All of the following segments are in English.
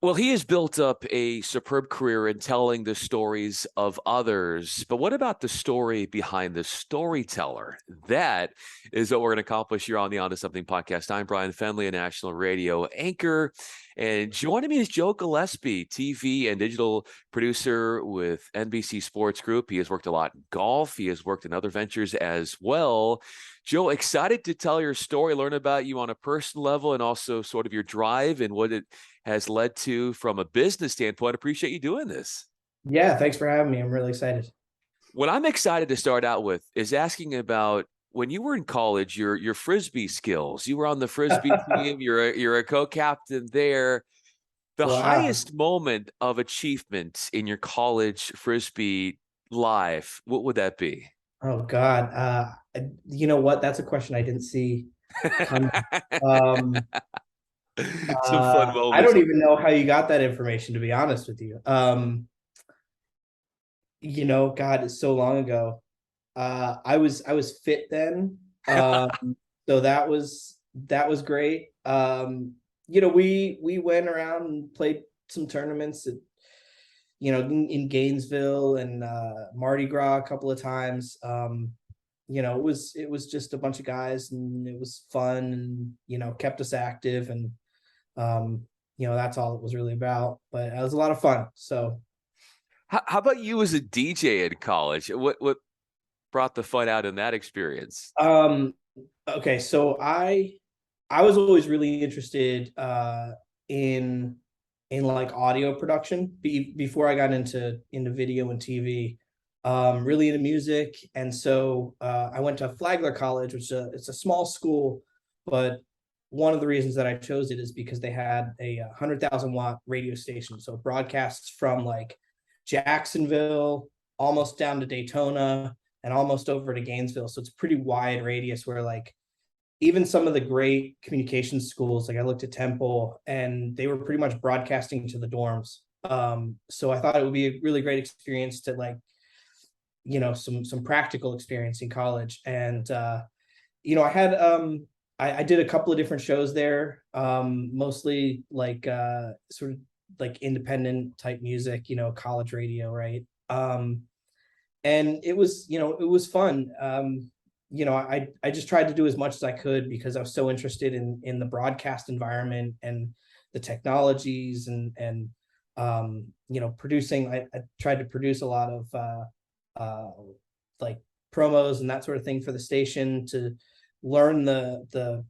Well, he has built up a superb career in telling the stories of others. But what about the story behind the storyteller? That is what we're going to accomplish here on the On to Something podcast. I'm Bryan Fenley, a national radio anchor. And joining me is Joe Gillespie, TV and digital producer with NBC Sports Group. He has worked a lot in golf. He has worked in other ventures as well. Joe, excited to tell your story, learn about you on a personal level, and also sort of your drive and what it has led to from a business standpoint. I appreciate you doing this. Yeah, thanks for having me. I'm really excited. What I'm excited to start out with is asking about when you were in college, your frisbee skills. You were on the frisbee team. You're a co-captain there. The Wow. highest moment of achievement in your college frisbee life, what would that be? Oh God. You know what? That's a question I didn't see come. Um, Some fun I moments. don't even know how you got that information, to be honest with you. God, it's so long ago. I was fit then. So that was great. We went around and played some tournaments at, in Gainesville and Mardi Gras a couple of times. It was just a bunch of guys, and it was fun, and kept us active, and that's all it was really about. But it was a lot of fun. So How about you as a DJ in college? What brought the fun out in that experience? um okay, so I was always really interested in like audio production before I got into video and TV. Really into music, and so I went to Flagler College, which it's a small school, but one of the reasons that I chose it is because they had a 100,000 watt radio station, so broadcasts from like Jacksonville almost down to Daytona and almost over to Gainesville. So it's a pretty wide radius where like even some of the great communication schools, like I looked at Temple, and they were pretty much broadcasting to the dorms. So I thought it would be a really great experience to like, some practical experience in college. And I had I did a couple of different shows there, mostly like sort of like independent type music, college radio, right? And it was fun. I just tried to do as much as I could because I was so interested in the broadcast environment and the technologies, and producing. I tried to produce a lot of like promos and that sort of thing for the station to learn the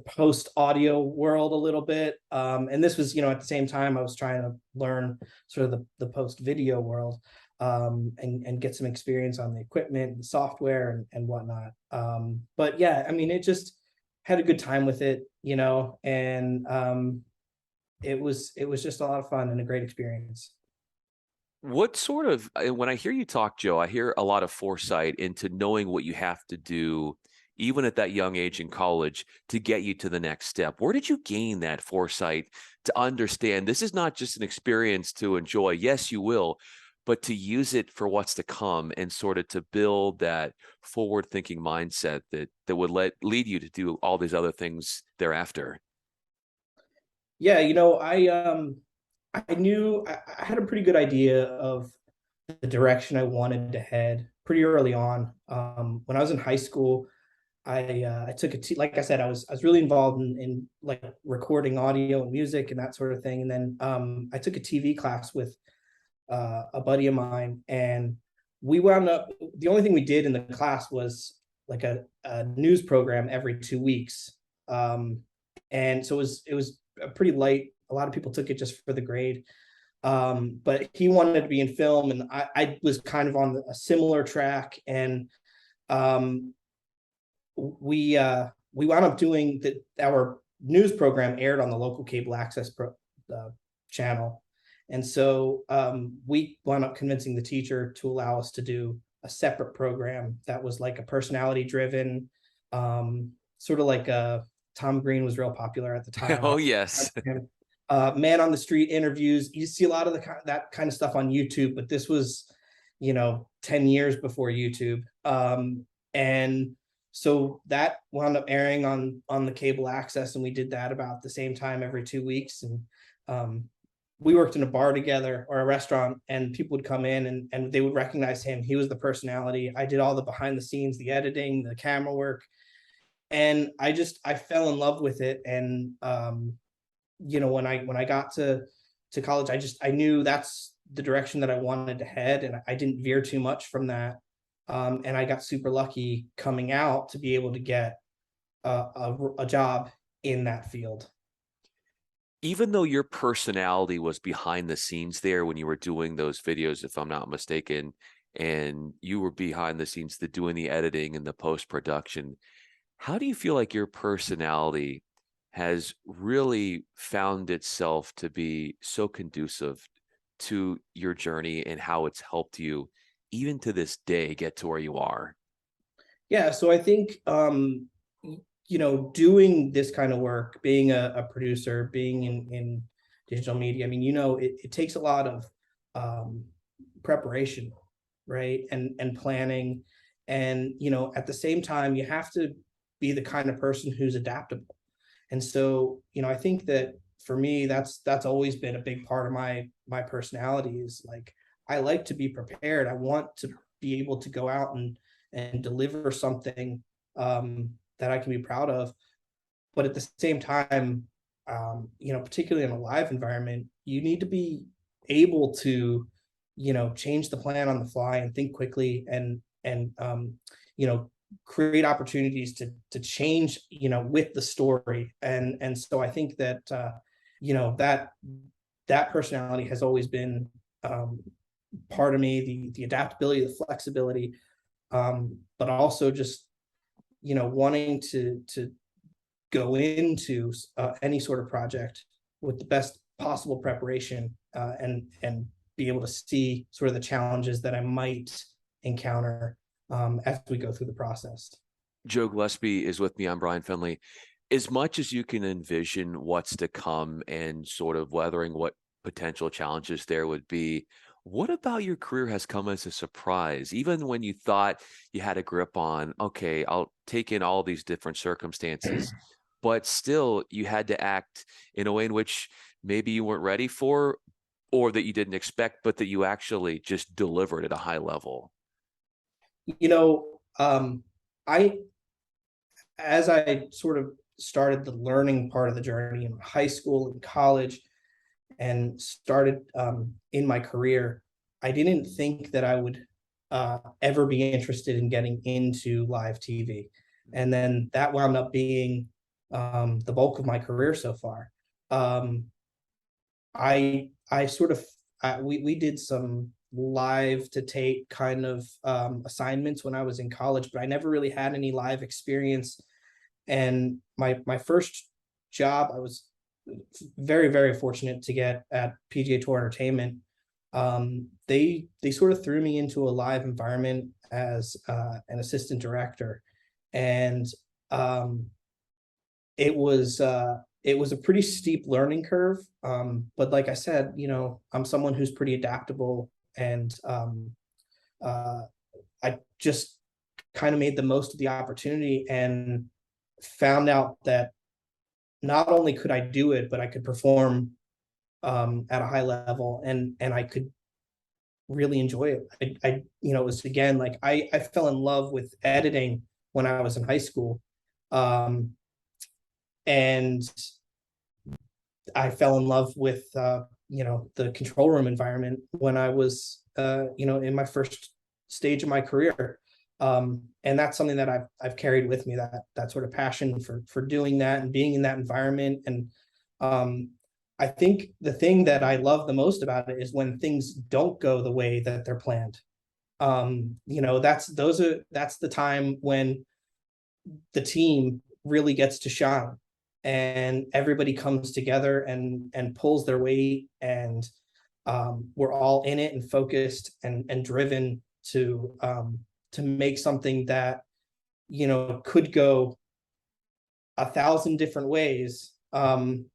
post audio world a little bit. And this was, at the same time I was trying to learn sort of the post video world, and get some experience on the equipment and the software and whatnot. But yeah, I mean, it just had a good time with it, and it was just a lot of fun and a great experience. What sort of, when I hear you talk, Joe, I hear a lot of foresight into knowing what you have to do, even at that young age in college, to get you to the next step. Where did you gain that foresight to understand this is not just an experience to enjoy? Yes, you will, but to use it for what's to come and sort of to build that forward-thinking mindset that would lead you to do all these other things thereafter. Yeah, I knew I had a pretty good idea of the direction I wanted to head pretty early on. When I was in high school, I took like I said, I was really involved in like recording audio and music and that sort of thing. And then I took a TV class with a buddy of mine, and we wound up. The only thing we did in the class was like a news program every 2 weeks, and so it was a pretty light. A lot of people took it just for the grade, but he wanted to be in film, and I was kind of on a similar track, and um, we wound up doing that. Our news program aired on the local cable access channel, and so we wound up convincing the teacher to allow us to do a separate program that was like a personality driven, sort of like Tom Green was real popular at the time. Oh, yes. Man on the street interviews. You see a lot of that kind of stuff on YouTube, but this was, 10 years before YouTube. And so that wound up airing on the cable access, and we did that about the same time every 2 weeks. And we worked in a bar together or a restaurant, and people would come in and they would recognize him. He was the personality. I did all the behind the scenes, the editing, the camera work, and I fell in love with it. And when I got to college, I knew that's the direction that I wanted to head, and I didn't veer too much from that. And I got super lucky coming out to be able to get a job in that field. Even though your personality was behind the scenes there when you were doing those videos, if I'm not mistaken, and you were behind the scenes doing the editing and the post production, how do you feel like your personality has really found itself to be so conducive to your journey and how it's helped you even to this day get to where you are? Yeah, so I think doing this kind of work, being a producer, being in digital media, I mean, it takes a lot of um, preparation, right? And planning. And, at the same time, you have to be the kind of person who's adaptable. And so, I think that for me, that's always been a big part of my personality is like, I like to be prepared. I want to be able to go out and deliver something that I can be proud of. But at the same time, particularly in a live environment, you need to be able to, change the plan on the fly and think quickly and create opportunities to change, with the story. And so I think that that personality has always been part of me, the adaptability, the flexibility, but also just wanting to go into any sort of project with the best possible preparation, and be able to see sort of the challenges that I might encounter as we go through the process. Joe Gillespie is with me. I'm Bryan Fenley. As much as you can envision what's to come and sort of weathering what potential challenges there would be, what about your career has come as a surprise? Even when you thought you had a grip on, okay, I'll take in all these different circumstances, but still you had to act in a way in which maybe you weren't ready for or that you didn't expect, but that you actually just delivered at a high level. You know, I as I sort of started the learning part of the journey in high school and college and started in my career, I didn't think that I would ever be interested in getting into live TV. And then that wound up being the bulk of my career so far. Um, I sort of we did some live to tape kind of assignments when I was in college, but I never really had any live experience. And my first job, I was very, very fortunate to get at PGA Tour Entertainment. They sort of threw me into a live environment as an assistant director, and um, it was a pretty steep learning curve. But like I said, I'm someone who's pretty adaptable, and uh, I just kind of made the most of the opportunity and found out that not only could I do it, but I could perform at a high level, and I could really enjoy it. It was again like I fell in love with editing when I was in high school, um, and I fell in love with the control room environment when I was in my first stage of my career. And that's something that I've carried with me, that sort of passion for doing that and being in that environment. And I think the thing that I love the most about it is when things don't go the way that they're planned. That's the time when the team really gets to shine, and everybody comes together and pulls their weight, and we're all in it and focused and driven to make something that could go 1,000 different ways, and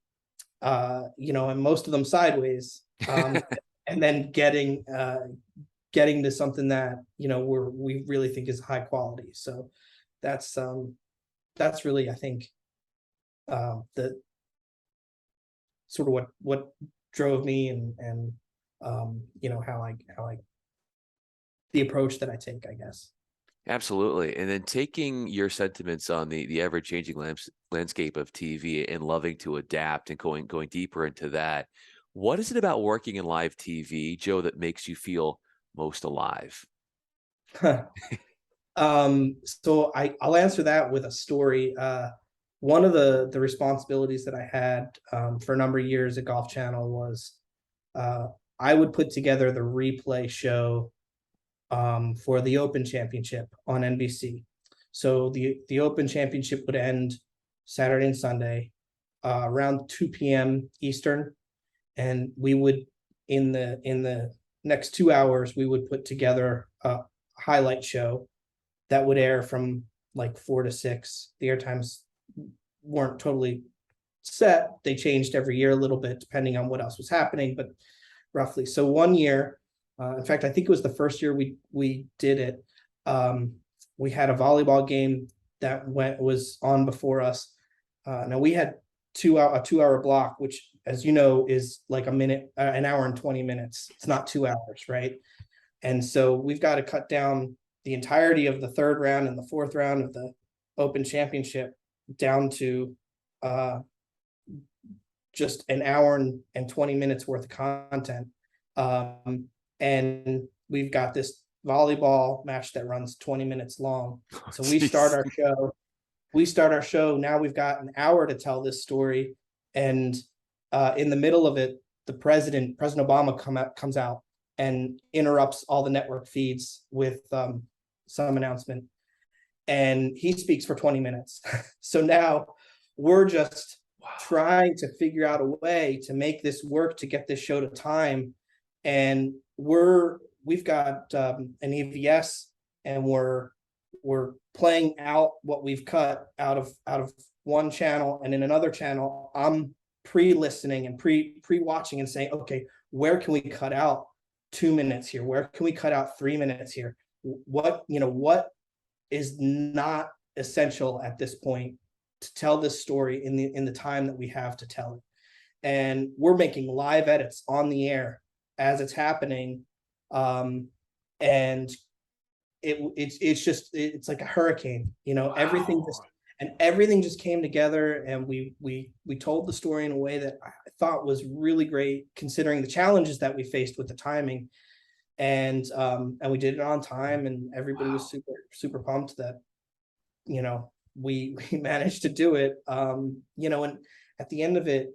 most of them sideways, and then getting to something that we really think is high quality. So that's really, I think, the sort of what drove me, and you know, how I the approach that I take, I guess. Absolutely. And then taking your sentiments on the ever changing landscape of TV and loving to adapt and going deeper into that. What is it about working in live TV, Joe, that makes you feel most alive? So I'll answer that with a story. One of the responsibilities that I had for a number of years at Golf Channel was uh, I would put together the replay show for the Open Championship on NBC. So the Open Championship would end Saturday and Sunday around 2 p.m. Eastern, and we would in the next 2 hours we would put together a highlight show that would air from like 4 to 6. The air times weren't totally set; they changed every year a little bit depending on what else was happening, but roughly. So one year, in fact, I think it was the first year we did it. We had a volleyball game that was on before us. Now we had a 2 hour block, which, as you know, is like an hour and 20 minutes. It's not 2 hours, right? And so we've got to cut down the entirety of the third round and the fourth round of the Open Championship down to just an hour and 20 minutes worth of content. And we've got this volleyball match that runs 20 minutes long. So we start our show. Now we've got an hour to tell this story. And in the middle of it, President Obama comes out and interrupts all the network feeds with some announcement. And he speaks for 20 minutes. So now we're just trying to figure out a way to make this work, to get this show to time. And we've got an EVS, and we're playing out what we've cut out of one channel, and in another channel I'm pre-listening and pre-watching and saying, okay, where can we cut out 2 minutes here? Where can we cut out 3 minutes here? What is not essential at this point to tell this story in the time that we have to tell it? And we're making live edits on the air as it's happening, and it's like a hurricane, Wow. Everything just came together, and we told the story in a way that I thought was really great, considering the challenges that we faced with the timing, and we did it on time, and everybody was super pumped that we managed to do it. And at the end of it,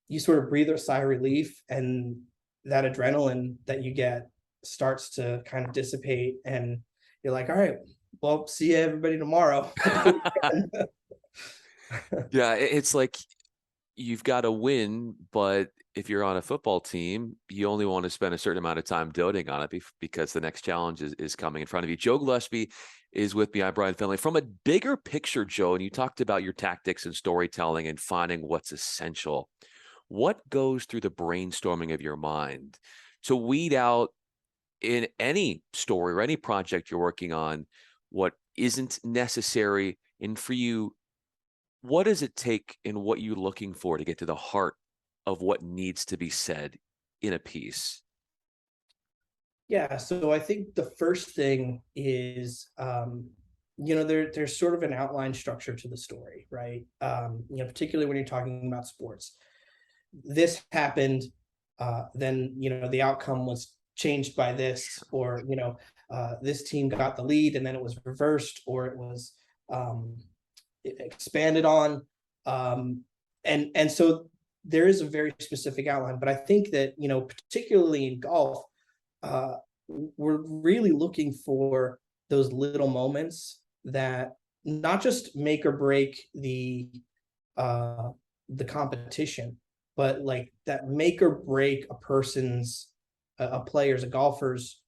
you sort of breathe a sigh of relief, and that adrenaline that you get starts to kind of dissipate, and you're like, all right, well, see everybody tomorrow. Yeah, it's like you've got to win, but if you're on a football team, you only want to spend a certain amount of time doting on it because the next challenge is coming in front of you. Joe Gillespie is with me. I'm Bryan Fenley. From a bigger picture, Joe, and you talked about your tactics and storytelling and finding what's essential. What goes through the brainstorming of your mind to weed out in any story or any project you're working on what isn't necessary? And for you, what does it take and what you're looking for to get to the heart of what needs to be said in a piece? Yeah, so I think the first thing is, there's sort of an outline structure to the story, right? Particularly when you're talking about sports. This happened, then the outcome was changed by this, or this team got the lead and then it was reversed, or it was expanded on, and so there is a very specific outline. But I think that particularly in golf, we're really looking for those little moments that not just make or break the competition, but like that make or break a person's a player's, a golfer's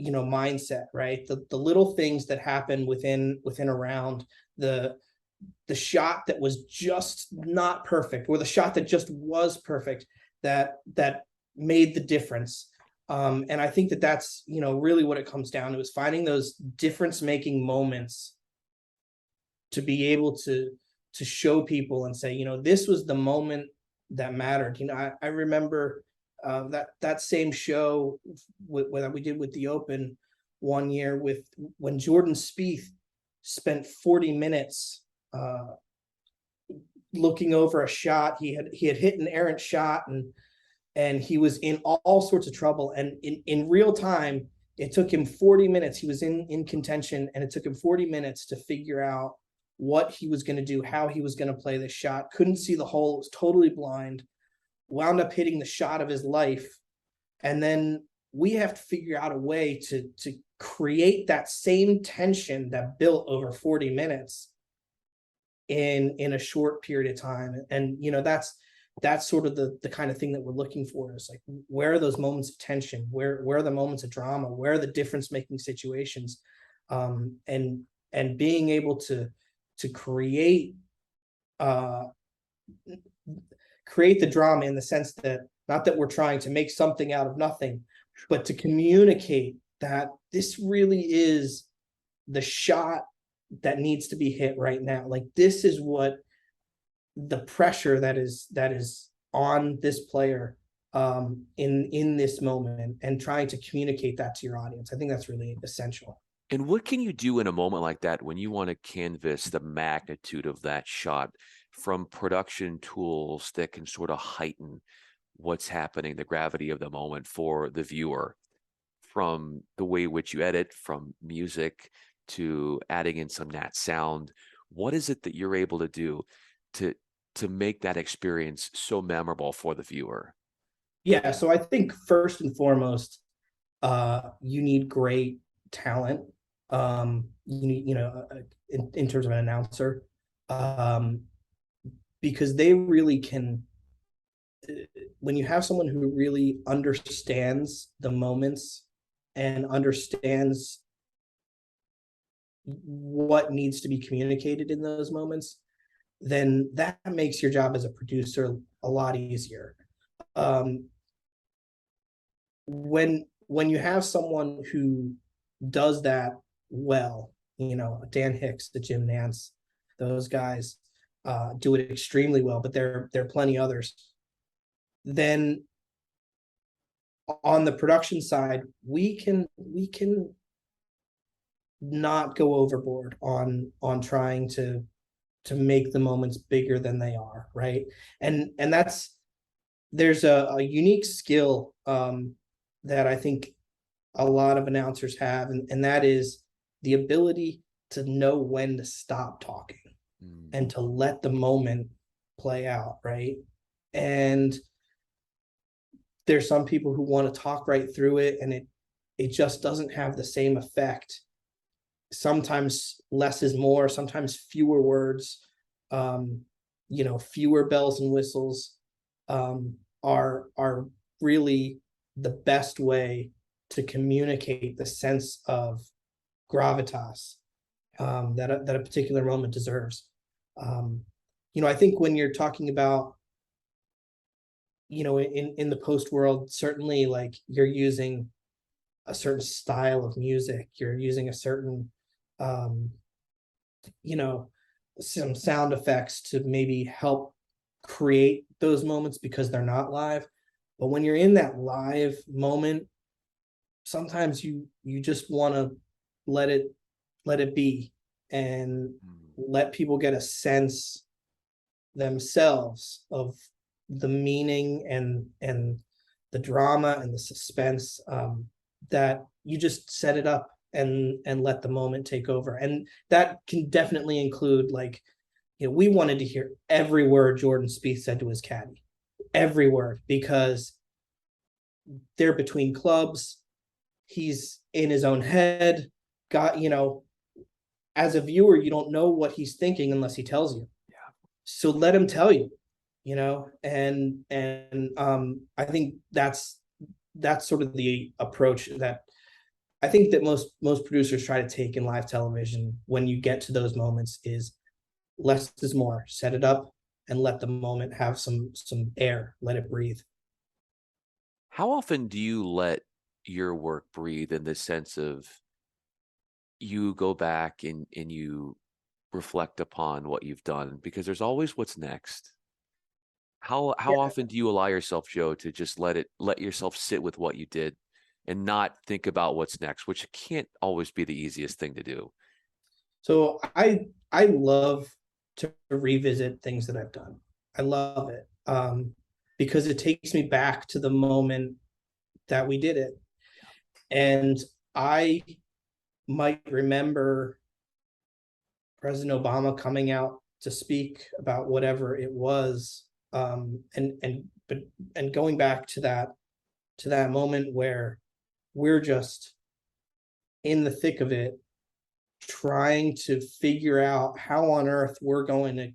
mindset, right? The little things that happen within a round, the shot that was just not perfect, or the shot that just was perfect, that made the difference. And I think that that's really what it comes down to, is finding those difference making moments to be able to to show people and say, this was the moment that mattered. I remember that same show that we did with the Open one year, with when Jordan Spieth spent 40 minutes looking over a shot. He had hit an errant shot, and he was in all sorts of trouble. And in real time, it took him 40 minutes. He was in contention, and it took him 40 minutes to figure out what he was going to do, how he was going to play this shot. Couldn't see the hole, was totally blind, wound up hitting the shot of his life. And then we have to figure out a way to create that same tension that built over 40 minutes in a short period of time. And that's sort of the kind of thing that we're looking for, is like, where are those moments of tension, where are the moments of drama, where are the difference making situations, and being able to create the drama, in the sense that, not that we're trying to make something out of nothing, but to communicate that this really is the shot that needs to be hit right now. Like, this is what the pressure that is on this player in this moment, and trying to communicate that to your audience. I think that's really essential. And what can you do in a moment like that when you want to canvas the magnitude of that shot, from production tools that can sort of heighten what's happening, the gravity of the moment for the viewer, from the way which you edit, from music to adding in some nat sound? What is it that you're able to do to make that experience so memorable for the viewer? Yeah, so I think first and foremost, you need great talent. You need, in terms of an announcer, because they really can. When you have someone who really understands the moments and understands what needs to be communicated in those moments, then that makes your job as a producer a lot easier. When you have someone who does that well, Dan Hicks, the Jim Nance, those guys do it extremely well, but there are plenty others. Then on the production side, we can not go overboard on trying to make the moments bigger than they are, right? And there's a unique skill that I think a lot of announcers have, and that is the ability to know when to stop talking and to let the moment play out, right? And there's some people who want to talk right through it, and it just doesn't have the same effect. Sometimes less is more, sometimes fewer words, fewer bells and whistles are really the best way to communicate the sense of gravitas that a particular moment deserves. I think when you're talking about, in the post world, certainly, like, you're using a certain style of music, you're using a certain some sound effects to maybe help create those moments because they're not live. But when you're in that live moment, sometimes you just want to let it be, and let people get a sense themselves of the meaning and the drama and the suspense, that you just set it up and let the moment take over. And that can definitely include, like, we wanted to hear every word Jordan Spieth said to his caddy, every word, because they're between clubs, he's in his own head, as a viewer, you don't know what he's thinking unless he tells you. Yeah. So let him tell you, and I think that's sort of the approach that I think that most producers try to take in live television when you get to those moments, is less is more. Set it up and let the moment have some air, let it breathe. How often do you let your work breathe, in the sense of you go back and you reflect upon what you've done? Because there's always what's next. How Yeah. often do you allow yourself, Joe, to just let yourself sit with what you did and not think about what's next, which can't always be the easiest thing to do? So I love to revisit things that I've done. I love it. Because it takes me back to the moment that we did it. And I might remember President Obama coming out to speak about whatever it was, and going back to that moment where we're just in the thick of it, trying to figure out how on earth we're going to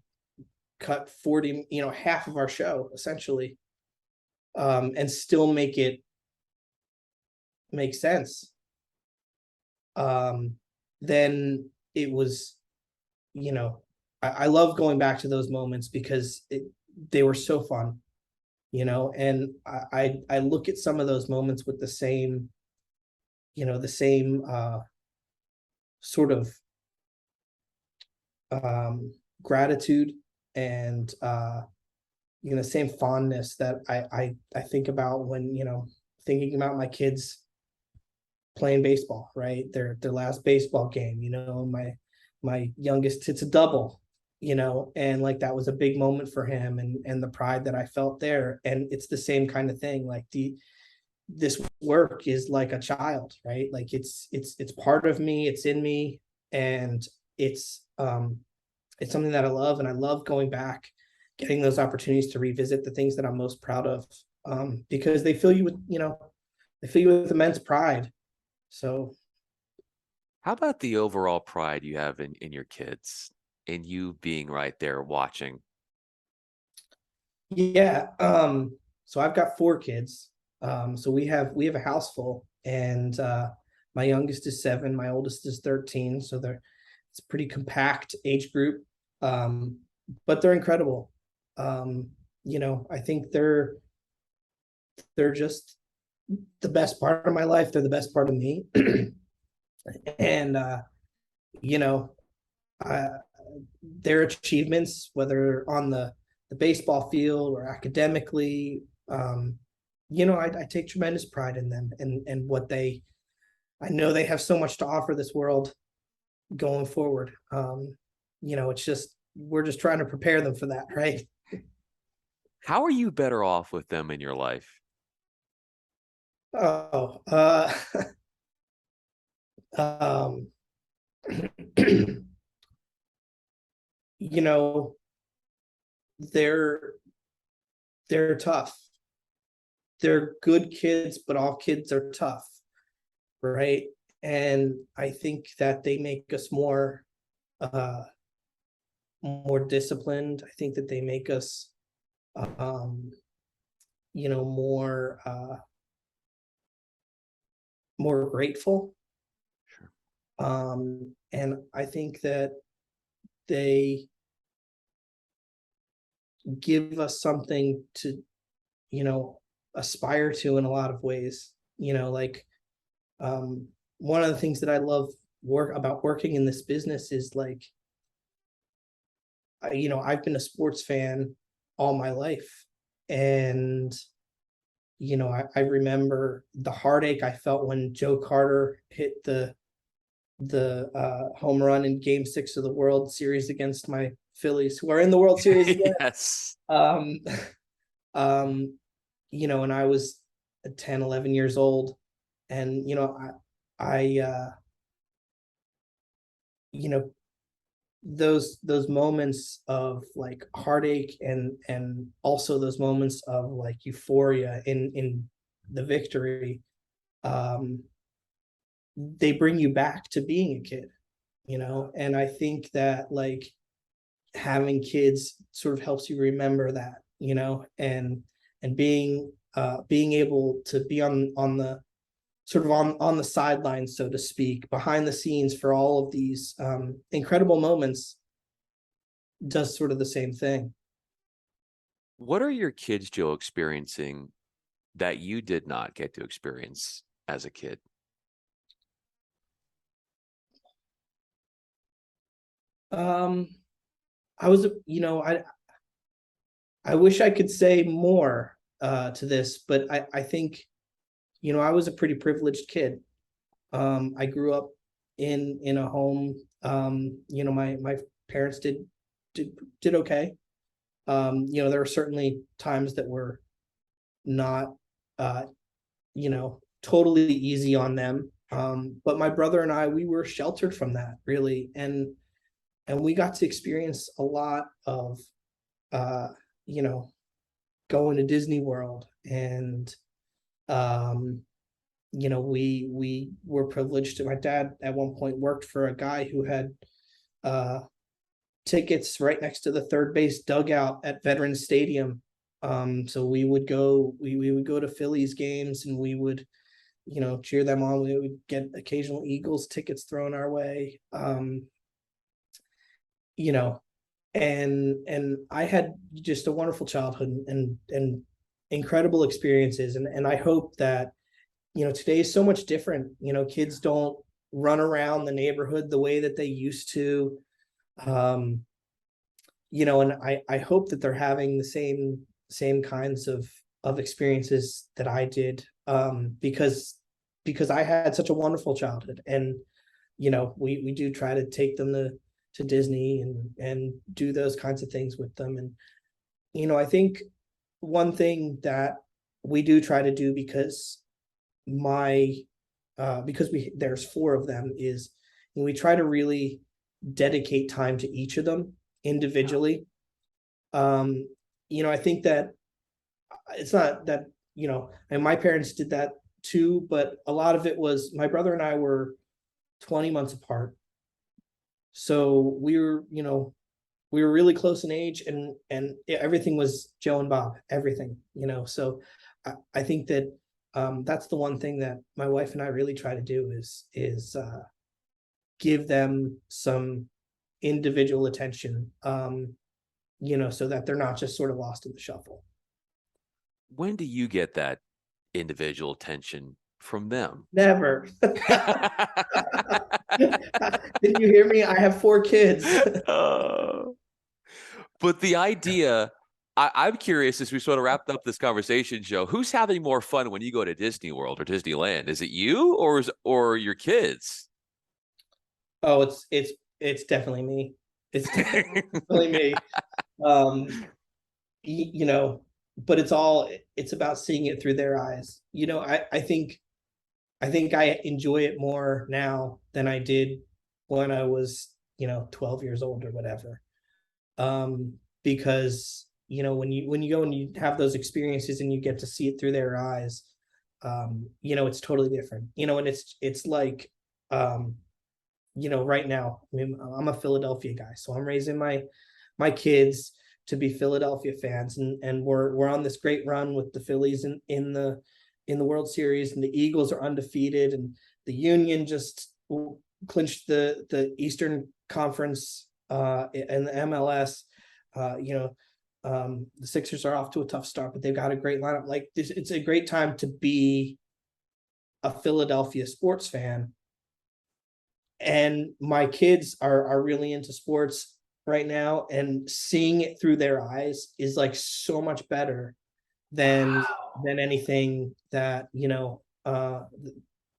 cut 40, half of our show essentially, and still make it make sense. Then it was, I love going back to those moments because they were so fun, and I look at some of those moments with the same, the same sort of gratitude and same fondness that I think about when, thinking about my kids playing baseball, right? Their last baseball game, my youngest hits a double, and like that was a big moment for him, and the pride that I felt there. And it's the same kind of thing. Like this work is like a child, right? Like it's part of me, it's in me, and it's something that I love, and I love going back, getting those opportunities to revisit the things that I'm most proud of, because they fill you with, they fill you with immense pride. So How about the overall pride you have in your kids and you being right there watching? yeah, so I've got 4 kids. So we have a house full, and my youngest is 7, my oldest is 13. So it's a pretty compact age group, um, but they're incredible. I think they're just the best part of my life. They're the best part of me, and you know, uh, their achievements, whether on the baseball field or academically, I take tremendous pride in them, and what they. I know they have so much to offer this world going forward. It's just we're just trying to prepare them for that, right? How are you better off with them in your life? Oh, um, you know, they're they're tough. They're good kids, but all kids are tough, right? And I think that they make us uh more disciplined. I think that they make us um more more grateful. Sure. And I think that they give us something to, you know, aspire to in a lot of ways. Like um one of the things that I love working in this business is like I've been a sports fan all my life, and I remember the heartache I felt when Joe Carter hit the home run in Game 6 of the World Series against my Phillies, who are in the World Series again. Yes. Um, and I was 10, 11 years old, and I you know, those moments of like heartache, and also those moments of like euphoria in the victory, um they bring you back to being a kid, and I think that like having kids sort of helps you remember that, and being able to be on the sort of on the sidelines, so to speak, behind the scenes for all of these incredible moments, does sort of the same thing. What are your kids, Joe, experiencing that you did not get to experience as a kid? Um, I was, I wish I could say more to this, but I think, I was a pretty privileged kid. I grew up in a home. My parents did did okay. There were certainly times that were not, uh, totally easy on them. But my brother and I, we were sheltered from that really, and we got to experience a lot of, uh, you know, going to Disney World, and um, we were privileged. My dad at one point worked for a guy who had uh, tickets right next to the third base dugout at Veterans Stadium. So we would go to Phillies games, and we would, cheer them on. We would get occasional Eagles tickets thrown our way. You know, and I had just a wonderful childhood, and incredible experiences, and I hope that, today is so much different. Kids don't run around the neighborhood the way that they used to. Um, and I hope that they're having the same kinds of experiences that I did, because I had such a wonderful childhood. And we do try to take them to Disney, and do those kinds of things with them. And I think one thing that we do try to do, my because there's four of them, is we try to really dedicate time to each of them individually. um I think that it's not that, and my parents did that too, but a lot of it was my brother and I were 20 months apart. So we were really close in age, and everything was Joe and Bob, everything. So I think that, that's the one thing that my wife and I really try to do, is give them some individual attention, so that they're not just sort of lost in the shuffle. When do you get that individual attention from them? Never. Didn't you hear me? I have four kids. Oh. But the idea, I'm curious as we sort of wrapped up this conversation, Joe, who's having more fun when you go to Disney World or Disneyland? Is it you or your kids? Oh, it's definitely me. It's definitely me. Um, you know, but it's about seeing it through their eyes. I think I enjoy it more now than I did when I was, 12 years old or whatever. Because when you go and you have those experiences and you get to see it through their eyes, it's totally different. And it's like, right now, I mean, I'm a Philadelphia guy, so I'm raising my kids to be Philadelphia fans, and we're on this great run with the Phillies in the World Series, and the Eagles are undefeated, and the Union just clinched the Eastern Conference, and the MLS. The Sixers are off to a tough start, but they've got a great lineup. Like this, it's a great time to be a Philadelphia sports fan, and my kids are really into sports right now, and seeing it through their eyes is like so much better than Wow. than anything that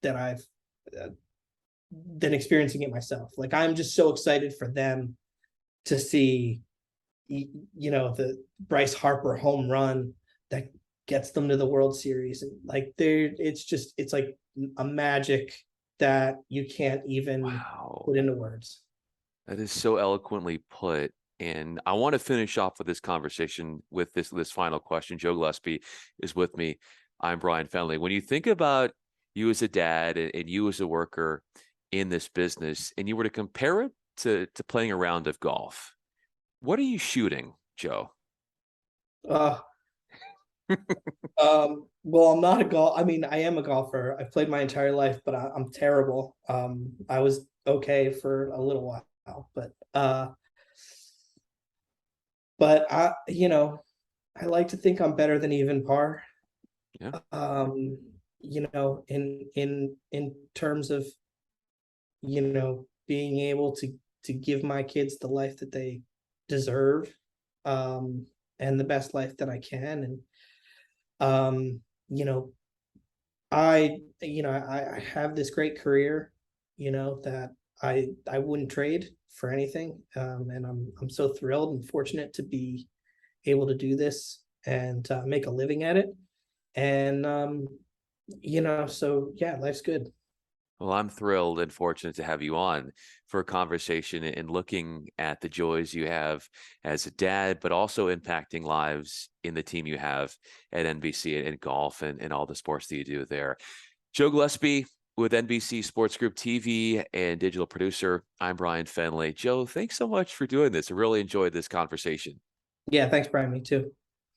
that I've uh, than experiencing it myself. Like, I'm just so excited for them to see, the Bryce Harper home run that gets them to the World Series, and like it's like a magic that you can't even Wow. put into words. That is so eloquently put. And I want to finish off with this conversation with this final question. Joe Gillespie is with me. I'm Bryan Fenley. When you think about you as a dad and you as a worker in this business, and you were to compare it to playing a round of golf, what are you shooting, Joe? Uh, well, I'm not a golf. I mean, I am a golfer. I've played my entire life, but I'm terrible. I was okay for a little while, but I like to think I'm better than even par. Yeah. In terms of, being able give my kids the life that they deserve, and the best life that I can. And you know, I have this great career, that I wouldn't trade for anything. And I'm so thrilled and fortunate to be able to do this and make a living at it. And so yeah, life's good. Well, I'm thrilled and fortunate to have you on for a conversation and looking at the joys you have as a dad, but also impacting lives in the team you have at NBC and golf and all the sports that you do there. Joe Gillespie with NBC Sports Group TV and digital producer. I'm Bryan Fenley. Joe, thanks so much for doing this. I really enjoyed this conversation. Yeah, thanks, Brian. Me too.